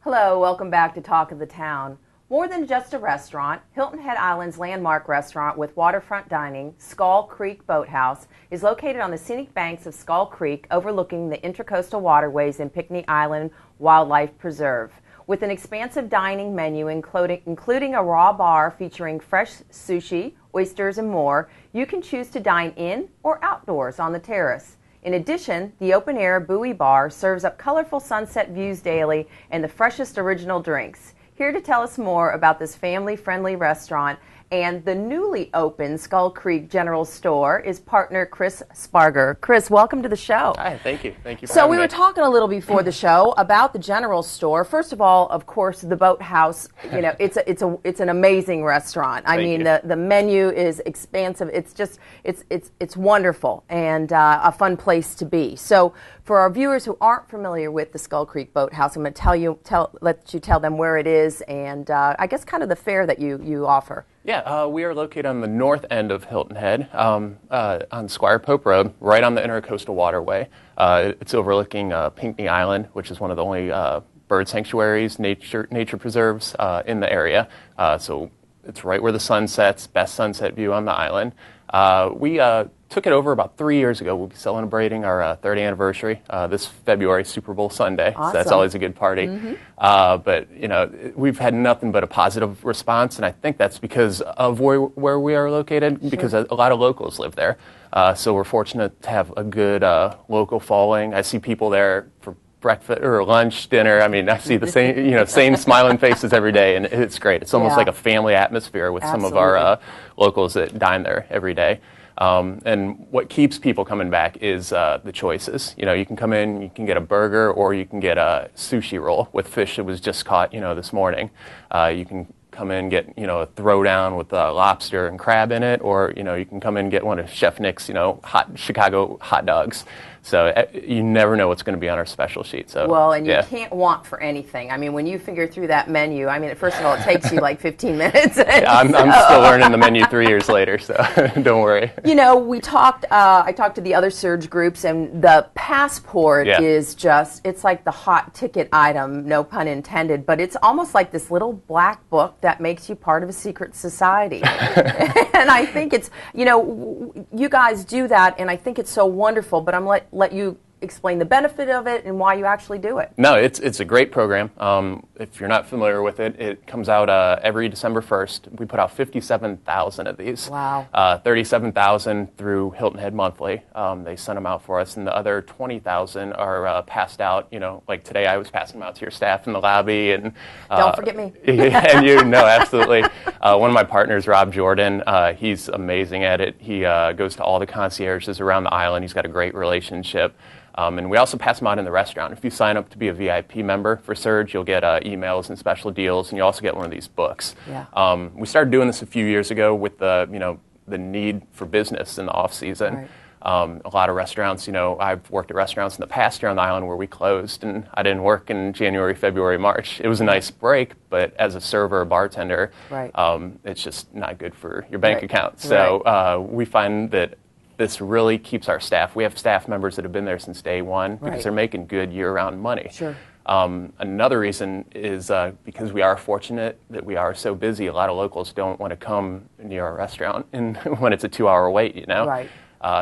Hello, welcome back to Talk of the Town. More than just a restaurant, Hilton Head Island's landmark restaurant with waterfront dining, Skull Creek Boathouse, is located on the scenic banks of Skull Creek overlooking the Intracoastal Waterways in Pinckney Island Wildlife Preserve. With an expansive dining menu including a raw bar featuring fresh sushi, oysters, and more, you can choose to dine in or outdoors on the terrace. In addition, the open-air buoy bar serves up colorful sunset views daily and the freshest original drinks. Here to tell us more about this family-friendly restaurant and the newly opened Skull Creek General Store is partner Chris Spargur. Chris, welcome to the show. Hi, thank you. Thank you for having me. So we were talking a little before the show about the General Store. First of all, of course, the Boathouse. You know, it's an amazing restaurant. I mean, the menu is expansive. It's just it's wonderful and a fun place to be. So for our viewers who aren't familiar with the Skull Creek Boathouse, I'm going to let you tell them where it is and I guess kind of the fare that you offer. Yeah, we are located on the north end of Hilton Head, on Squire Pope Road, right on the Intracoastal Waterway. It's overlooking Pinckney Island, which is one of the only bird sanctuaries, nature preserves in the area. So it's right where the sun sets, best sunset view on the island. We took it over about 3 years ago. We'll be celebrating our third anniversary this February, Super Bowl Sunday. Awesome. So that's always a good party. But you know, we've had nothing but a positive response, and I think that's because of where we are located. Because a lot of locals live there. So we're fortunate to have a good local following. I see people there for breakfast or lunch, dinner. I mean, I see the same smiling faces every day, and it's great. It's almost like a family atmosphere with some of our locals that dine there every day. And what keeps people coming back is the choices. You know, you can come in, you can get a burger, or you can get a sushi roll with fish that was just caught, this morning. You can come in and get, a throwdown with lobster and crab in it, or, you can come in and get one of Chef Nick's, hot Chicago hot dogs. So you never know what's going to be on our special sheet. So well, and you can't want for anything. I mean, when you figure through that menu, I mean, first of all, it takes you like 15 minutes. I'm still learning the menu 3 years later, so don't worry. We talked. I talked to the other SERG groups, and the passport is it's like the hot ticket item, no pun intended. But it's almost like this little black book that makes you part of a secret society. And I think it's you guys do that, and I think it's so wonderful. But I'm let you explain the benefit of it and why you actually do it. No, it's a great program. If you're not familiar with it, it comes out every December 1st. We put out 57,000 of these. Wow. 37,000 through Hilton Head Monthly. They send them out for us, and the other 20,000 are passed out. Like today I was passing them out to your staff in the lobby. And don't forget me. And absolutely. One of my partners, Rob Jordan, he's amazing at it. He goes to all the concierges around the island. He's got a great relationship. And we also pass them out in the restaurant. If you sign up to be a VIP member for SERG, you'll get emails and special deals, and you also get one of these books. Yeah. We started doing this a few years ago with the need for business in the off season. Right. A lot of restaurants, I've worked at restaurants in the past here on the island where we closed, and I didn't work in January, February, March. It was a nice break, but as a server or bartender, it's just not good for your bank account. So we find that this really keeps our staff. We have staff members that have been there since day one because they're making good year-round money. Sure. Another reason is because we are fortunate that we are so busy. A lot of locals don't want to come near our restaurant when it's a 2-hour wait, Right.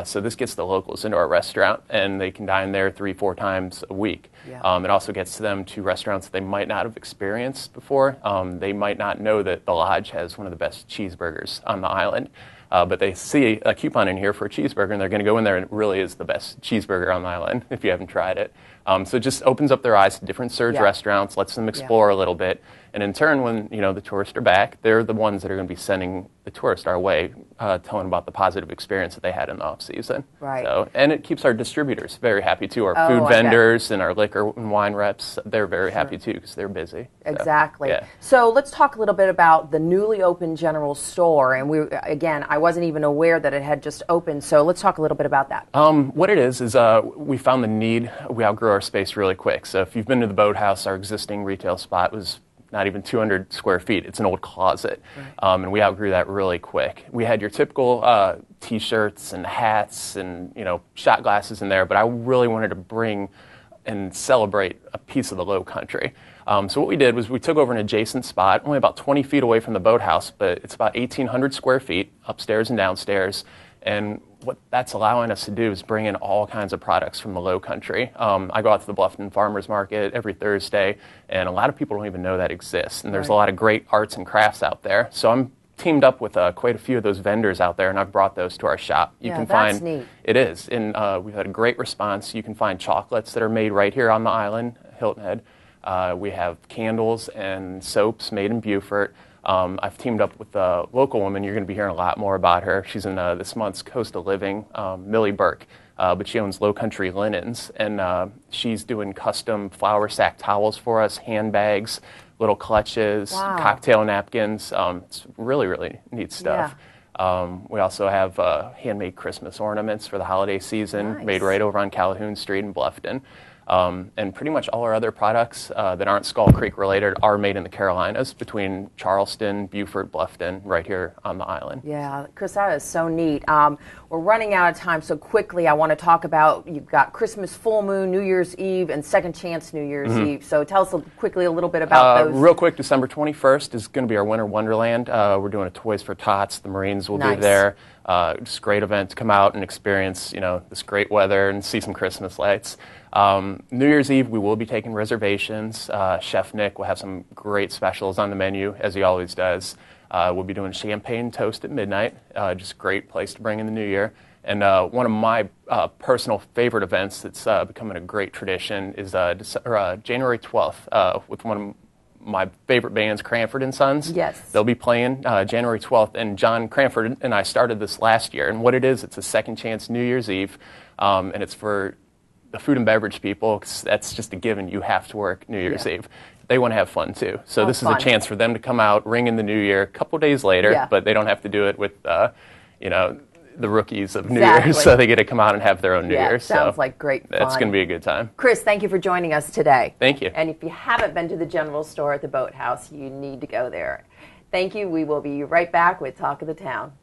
So this gets the locals into our restaurant, and they can dine there 3-4 times a week. Yeah. It also gets them to restaurants they might not have experienced before. They might not know that the Lodge has one of the best cheeseburgers on the island. But they see a coupon in here for a cheeseburger, and they're going to go in there, and it really is the best cheeseburger on the island if you haven't tried it. So it just opens up their eyes to different SERG restaurants, lets them explore a little bit. And in turn, when the tourists are back, they're the ones that are going to be sending the tourists our way, telling about the positive experience that they had in the off season. Right. So, and it keeps our distributors very happy too. Our food vendors and our liquor and wine reps, they're very happy too because they're busy. Exactly. So, so let's talk a little bit about the newly opened General Store. And I wasn't even aware that it had just opened. So let's talk a little bit about that. What it is we found the need. We outgrew our space really quick. So if you've been to the Boathouse, our existing retail spot was not even 200 square feet. It's an old closet. Right. And we outgrew that really quick. We had your typical T-shirts and hats and shot glasses in there, but I really wanted to bring and celebrate a piece of the Low Country. So what we did was we took over an adjacent spot, only about 20 feet away from the Boathouse, but it's about 1,800 square feet, upstairs and downstairs. And what that's allowing us to do is bring in all kinds of products from the Low Country. I go out to the Bluffton Farmers Market every Thursday, and a lot of people don't even know that exists. And there's a lot of great arts and crafts out there. So I'm teamed up with quite a few of those vendors out there, and I've brought those to our shop. You can that's find neat. It is, and we've had a great response. You can find chocolates that are made right here on the island, Hilton Head. We have candles and soaps made in Beaufort. I've teamed up with a local woman. You're going to be hearing a lot more about her. She's in this month's Coast of Living, Millie Burke, but she owns Low Country Linens, and she's doing custom flour sack towels for us, handbags, little clutches, cocktail napkins. It's really, really neat stuff. We also have handmade Christmas ornaments for the holiday season, made right over on Calhoun Street in Bluffton. And pretty much all our other products that aren't Skull Creek related are made in the Carolinas, between Charleston, Beaufort, Bluffton, right here on the island. Yeah, Chris, that is so neat. We're running out of time, so quickly I want to talk about, you've got Christmas full moon, New Year's Eve, and Second Chance New Year's Eve. So tell us quickly a little bit about those. Real quick, December 21st is going to be our Winter Wonderland. We're doing a Toys for Tots. The Marines will be there. Just a great event to come out and experience, this great weather and see some Christmas lights. New Year's Eve, we will be taking reservations. Chef Nick will have some great specials on the menu, as he always does. We'll be doing champagne toast at midnight, just a great place to bring in the new year. And one of my personal favorite events that's becoming a great tradition is January 12th with one of my favorite bands, Cranford and Sons. Yes. They'll be playing January 12th, and John Cranford and I started this last year. And what it is, it's a second chance New Year's Eve, and it's for the food and beverage people, 'cause that's just a given. You have to work New Year's Eve. They want to have fun too. So this is a chance for them to come out, ring in the new year a couple days later, but they don't have to do it with, the rookies of New Year's, so they get to come out and have their own New Year's. Sounds like great fun. That's going to be a good time. Chris, thank you for joining us today. Thank you. And if you haven't been to the general store at the Boathouse, you need to go there. Thank you. We will be right back with Talk of the Town.